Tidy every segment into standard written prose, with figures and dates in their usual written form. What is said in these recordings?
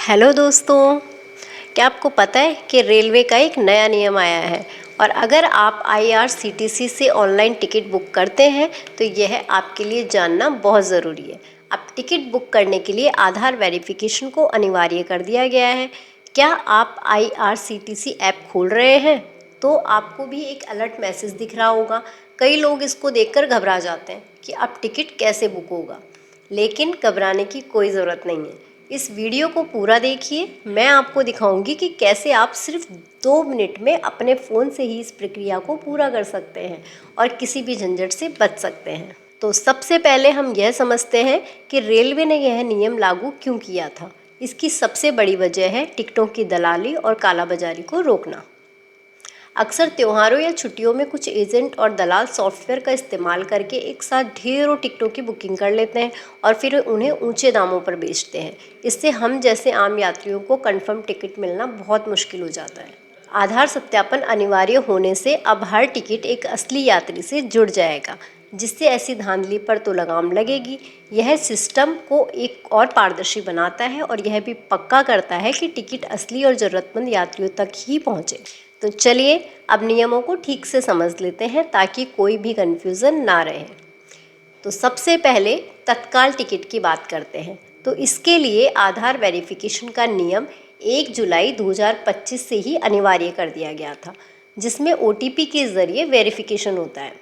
Hello दोस्तों, क्या आपको पता है कि रेलवे का एक नया नियम आया है। और अगर आप आईआरसीटीसी से ऑनलाइन टिकट बुक करते हैं तो यह आपके लिए जानना बहुत ज़रूरी है। अब टिकट बुक करने के लिए आधार वेरिफिकेशन को अनिवार्य कर दिया गया है। क्या आप आईआरसीटीसी ऐप खोल रहे हैं तो आपको भी एक अलर्ट मैसेज दिख रहा होगा। कई लोग इसको देखकर घबरा जाते हैं कि अब टिकट कैसे बुक होगा, लेकिन घबराने की कोई ज़रूरत नहीं है। इस वीडियो को पूरा देखिए, मैं आपको दिखाऊंगी कि कैसे आप सिर्फ 2 मिनट में अपने फ़ोन से ही इस प्रक्रिया को पूरा कर सकते हैं और किसी भी झंझट से बच सकते हैं। तो सबसे पहले हम यह समझते हैं कि रेलवे ने यह नियम लागू क्यों किया था। इसकी सबसे बड़ी वजह है टिकटों की दलाली और कालाबाजारी को रोकना। अक्सर त्योहारों या छुट्टियों में कुछ एजेंट और दलाल सॉफ्टवेयर का इस्तेमाल करके एक साथ ढेरों टिकटों की बुकिंग कर लेते हैं और फिर उन्हें ऊंचे दामों पर बेचते हैं। इससे हम जैसे आम यात्रियों को कंफर्म टिकट मिलना बहुत मुश्किल हो जाता है। आधार सत्यापन अनिवार्य होने से अब हर टिकट एक असली यात्री से जुड़ जाएगा, जिससे ऐसी धांधली पर तो लगाम लगेगी। यह सिस्टम को एक और पारदर्शी बनाता है और यह भी पक्का करता है कि टिकट असली और ज़रूरतमंद यात्रियों तक ही पहुंचे। तो चलिए अब नियमों को ठीक से समझ लेते हैं ताकि कोई भी कन्फ्यूज़न ना रहे। तो सबसे पहले तत्काल टिकट की बात करते हैं। तो इसके लिए आधार वेरिफिकेशन का नियम 1 जुलाई 2025 से ही अनिवार्य कर दिया गया था, जिसमें ओटीपी के ज़रिए वेरिफिकेशन होता है।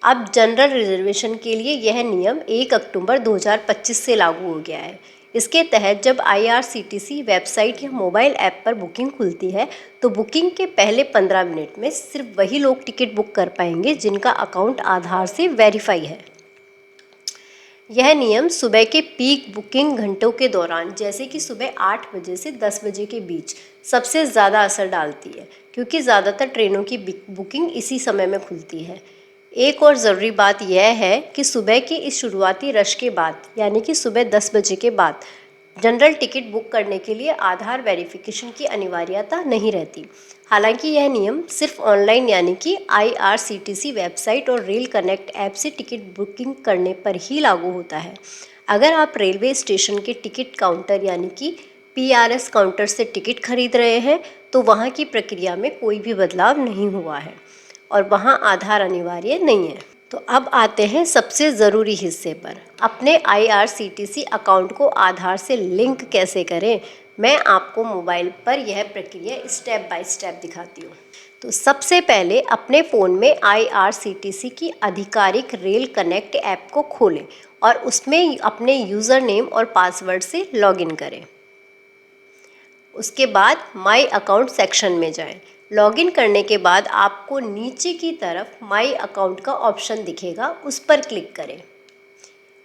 अब जनरल रिजर्वेशन के लिए यह नियम 1 अक्टूबर 2025 से लागू हो गया है। इसके तहत जब आईआरसीटीसी वेबसाइट या मोबाइल ऐप पर बुकिंग खुलती है तो बुकिंग के पहले 15 मिनट में सिर्फ वही लोग टिकट बुक कर पाएंगे जिनका अकाउंट आधार से वेरीफाई है। यह नियम सुबह के पीक बुकिंग घंटों के दौरान, जैसे कि सुबह 8 बजे से 10 बजे के बीच, सबसे ज़्यादा असर डालती है, क्योंकि ज़्यादातर ट्रेनों की बुकिंग इसी समय में खुलती है। एक और ज़रूरी बात यह है कि सुबह के इस शुरुआती रश के बाद, यानी कि सुबह 10 बजे के बाद, जनरल टिकट बुक करने के लिए आधार वेरिफिकेशन की अनिवार्यता नहीं रहती। हालांकि यह नियम सिर्फ ऑनलाइन, यानी कि आईआरसीटीसी वेबसाइट और रेल कनेक्ट ऐप से टिकट बुकिंग करने पर ही लागू होता है। अगर आप रेलवे स्टेशन के टिकट काउंटर, यानी कि पीआरएस काउंटर से टिकट खरीद रहे हैं तो वहाँ की प्रक्रिया में कोई भी बदलाव नहीं हुआ है और वहाँ आधार अनिवार्य नहीं है। तो अब आते हैं सबसे ज़रूरी हिस्से पर, अपने आईआरसीटीसी अकाउंट को आधार से लिंक कैसे करें। मैं आपको मोबाइल पर यह प्रक्रिया स्टेप बाय स्टेप दिखाती हूँ। तो सबसे पहले अपने फ़ोन में आईआरसीटीसी की आधिकारिक रेल कनेक्ट ऐप को खोलें और उसमें अपने यूज़र नेम और पासवर्ड से लॉगिन करें। उसके बाद माई अकाउंट सेक्शन में जाएं। लॉगिन करने के बाद आपको नीचे की तरफ माई अकाउंट का ऑप्शन दिखेगा, उस पर क्लिक करें।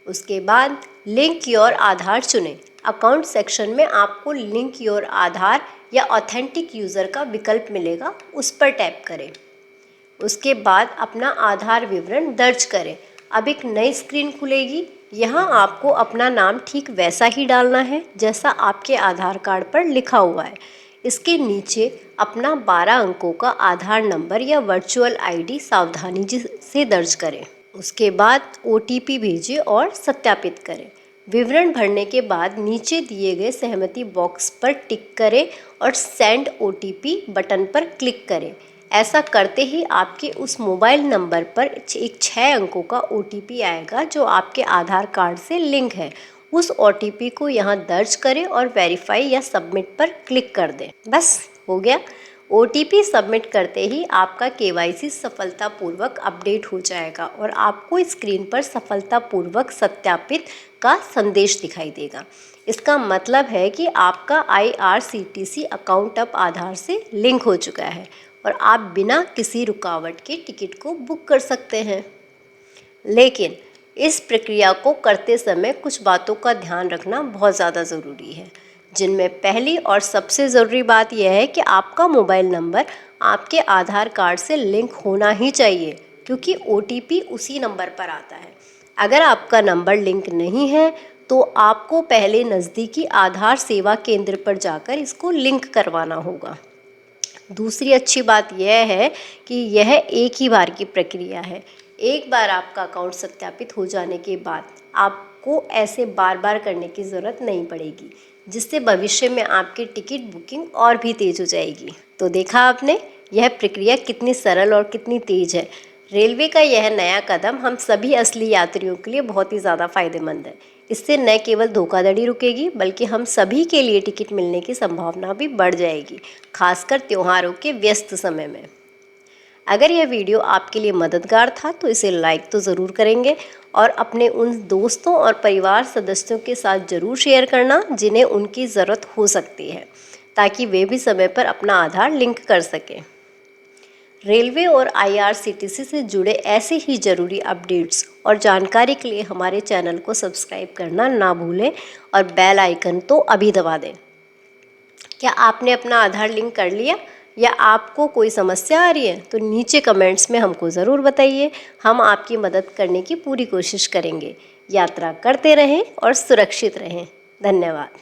उसके बाद लिंक योर आधार चुनें। अकाउंट सेक्शन में आपको लिंक योर आधार या ऑथेंटिक यूज़र का विकल्प मिलेगा, उस पर टैप करें। उसके बाद अपना आधार विवरण दर्ज करें। अब एक नई स्क्रीन खुलेगी। यहाँ आपको अपना नाम ठीक वैसा ही डालना है जैसा आपके आधार कार्ड पर लिखा हुआ है। इसके नीचे अपना 12 अंकों का आधार नंबर या वर्चुअल आईडी सावधानी से दर्ज करें। उसके बाद ओटीपी भेजें और सत्यापित करें। विवरण भरने के बाद नीचे दिए गए सहमति बॉक्स पर टिक करें और सेंड ओटीपी बटन पर क्लिक करें। ऐसा करते ही आपके उस मोबाइल नंबर पर एक 6 अंकों का ओटीपी आएगा जो आपके आधार कार्ड से लिंक है। उस ओटीपी को यहाँ दर्ज करें और वेरीफाई या सबमिट पर क्लिक कर दें। बस हो गया। ओटीपी सबमिट करते ही आपका केवाईसी सफलतापूर्वक अपडेट हो जाएगा और आपको स्क्रीन पर सफलतापूर्वक सत्यापित का संदेश दिखाई देगा। इसका मतलब है कि आपका आईआरसीटीसी अकाउंट अब आधार से लिंक हो चुका है और आप बिना किसी रुकावट के टिकट को बुक कर सकते हैं। लेकिन इस प्रक्रिया को करते समय कुछ बातों का ध्यान रखना बहुत ज़्यादा ज़रूरी है, जिनमें पहली और सबसे ज़रूरी बात यह है कि आपका मोबाइल नंबर आपके आधार कार्ड से लिंक होना ही चाहिए, क्योंकि ओटीपी उसी नंबर पर आता है। अगर आपका नंबर लिंक नहीं है तो आपको पहले नज़दीकी आधार सेवा केंद्र पर जाकर इसको लिंक करवाना होगा। दूसरी अच्छी बात यह है कि यह एक ही बार की प्रक्रिया है। एक बार आपका अकाउंट सत्यापित हो जाने के बाद आपको ऐसे बार बार करने की ज़रूरत नहीं पड़ेगी। जिससे भविष्य में आपकी टिकट बुकिंग और भी तेज़ हो जाएगी। तो देखा आपने, यह प्रक्रिया कितनी सरल और कितनी तेज़ है। रेलवे का यह नया कदम हम सभी असली यात्रियों के लिए बहुत ही ज़्यादा फायदेमंद है। इससे न केवल धोखाधड़ी रुकेगी, बल्कि हम सभी के लिए टिकट मिलने की संभावना भी बढ़ जाएगी, खासकर त्योहारों के व्यस्त समय में। अगर यह वीडियो आपके लिए मददगार था तो इसे लाइक तो ज़रूर करेंगे और अपने उन दोस्तों और परिवार सदस्यों के साथ ज़रूर शेयर करना जिन्हें उनकी ज़रूरत हो सकती है, ताकि वे भी समय पर अपना आधार लिंक कर सकें। रेलवे और IRCTC से जुड़े ऐसे ही ज़रूरी अपडेट्स और जानकारी के लिए हमारे चैनल को सब्सक्राइब करना ना भूलें और बेल आइकन तो अभी दबा दें। क्या आपने अपना आधार लिंक कर लिया या आपको कोई समस्या आ रही है तो नीचे कमेंट्स में हमको ज़रूर बताइए। हम आपकी मदद करने की पूरी कोशिश करेंगे। यात्रा करते रहें और सुरक्षित रहें। धन्यवाद।